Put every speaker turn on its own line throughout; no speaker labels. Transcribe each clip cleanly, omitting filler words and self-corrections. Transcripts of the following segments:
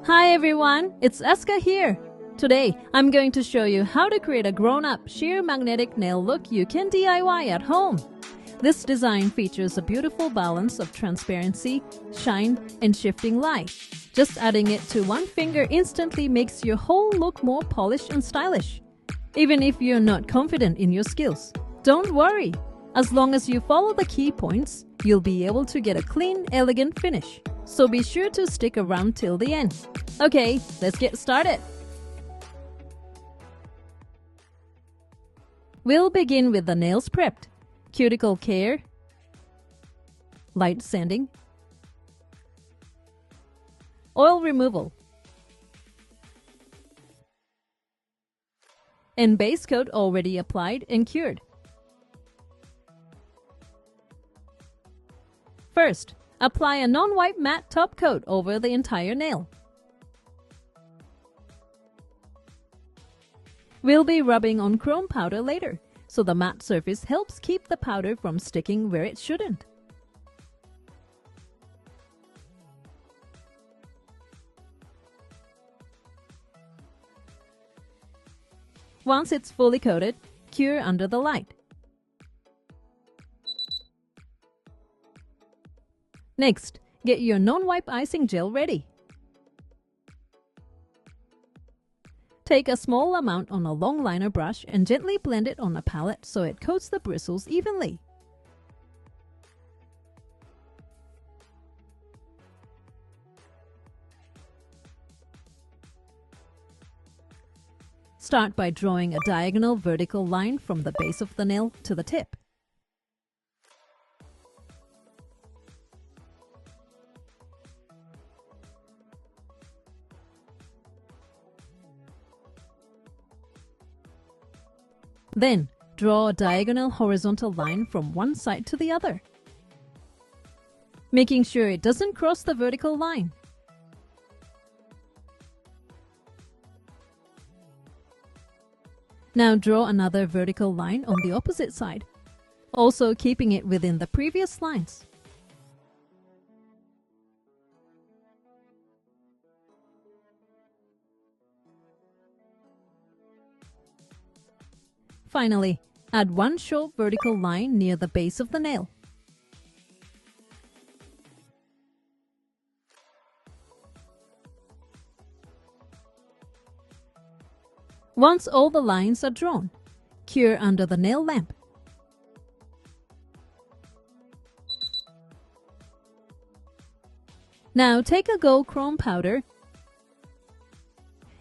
Hi everyone, it's ASKA here. Today, I'm going to show you how to create a grown-up sheer magnetic nail look you can DIY at home. This design features a beautiful balance of transparency, shine, and shifting light. Just adding it to one finger instantly makes your whole look more polished and stylish. Even if you're not confident in your skills, don't worry. As long as you follow the key points, you'll be able to get a clean, elegant finish. So be sure to stick around till the end. Okay, let's get started. We'll begin with the nails prepped, cuticle care, light sanding, oil removal, and base coat already applied and cured. First, apply a non-white matte top coat over the entire nail. We'll be rubbing on chrome powder later, so the matte surface helps keep the powder from sticking where it shouldn't. Once it's fully coated, cure under the light. Next, get your non-wipe icing gel ready. Take a small amount on a long liner brush and gently blend it on a palette so it coats the bristles evenly. Start by drawing a diagonal vertical line from the base of the nail to the tip. Then, draw a diagonal horizontal line from one side to the other, making sure it doesn't cross the vertical line. Now draw another vertical line on the opposite side, also keeping it within the previous lines. Finally, add one short vertical line near the base of the nail. Once all the lines are drawn, cure under the nail lamp. Now take a gold chrome powder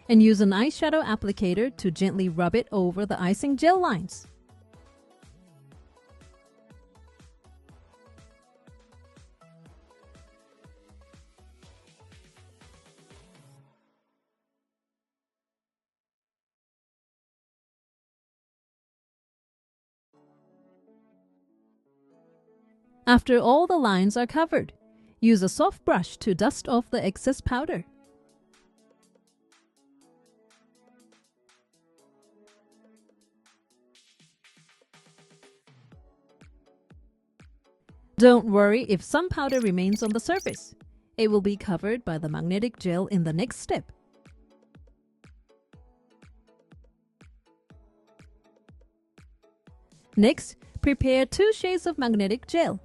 and use an eyeshadow applicator to gently rub it over the icing gel lines. After all the lines are covered, use a soft brush to dust off the excess powder. Don't worry if some powder remains on the surface. It will be covered by the magnetic gel in the next step. Next, prepare 2 shades of magnetic gel.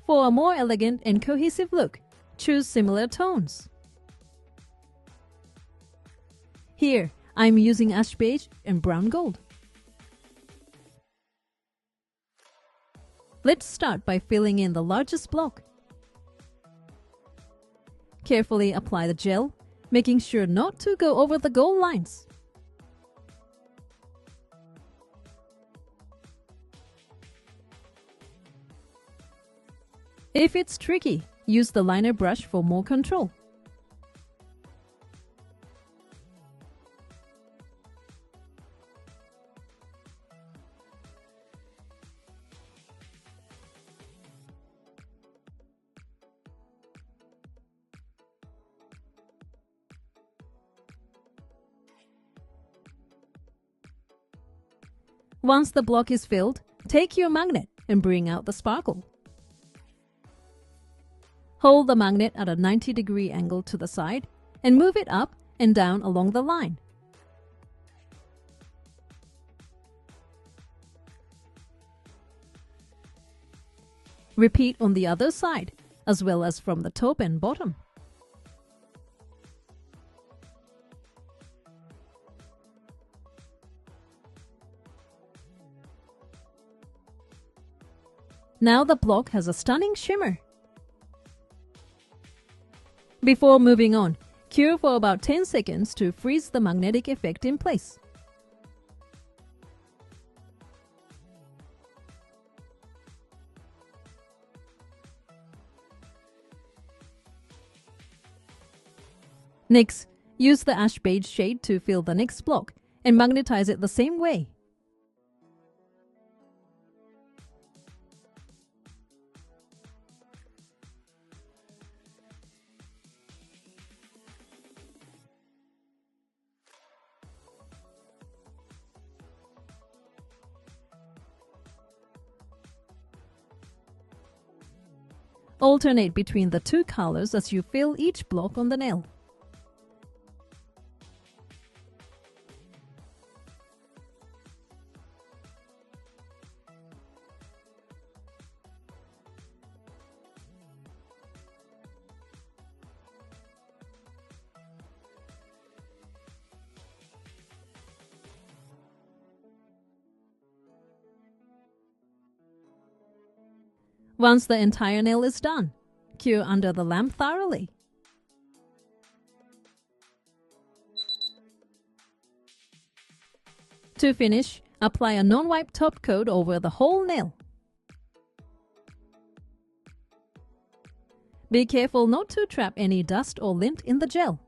For a more elegant and cohesive look, choose similar tones. Here, I'm using ash beige and brown gold. Let's start by filling in the largest block. Carefully apply the gel, making sure not to go over the gold lines. If it's tricky, use the liner brush for more control. Once the block is filled, take your magnet and bring out the sparkle. Hold the magnet at a 90-degree angle to the side and move it up and down along the line. Repeat on the other side, as well as from the top and bottom. Now the block has a stunning shimmer. Before moving on, cure for about 10 seconds to freeze the magnetic effect in place. Next, use the ash beige shade to fill the next block and magnetize it the same way. Alternate between the two colors as you fill each block on the nail. Once the entire nail is done, cure under the lamp thoroughly. To finish, apply a non-wipe top coat over the whole nail. Be careful not to trap any dust or lint in the gel.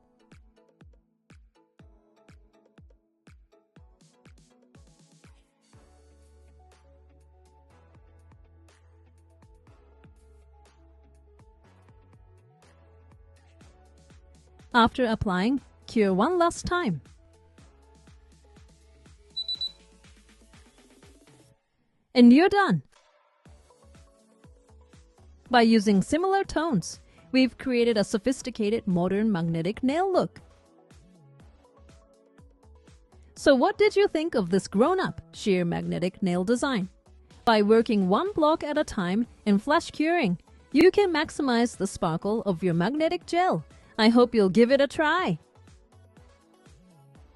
After applying, cure one last time. And you're done! By using similar tones, we've created a sophisticated modern magnetic nail look. So what did you think of this grown-up sheer magnetic nail design? By working one block at a time and flash curing, you can maximize the sparkle of your magnetic gel. I hope you'll give it a try.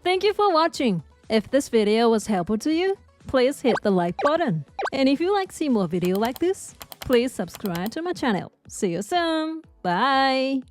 Thank you for watching. If this video was helpful to you, please hit the like button. And if you like to see more videos like this, please subscribe to my channel. See you soon. Bye.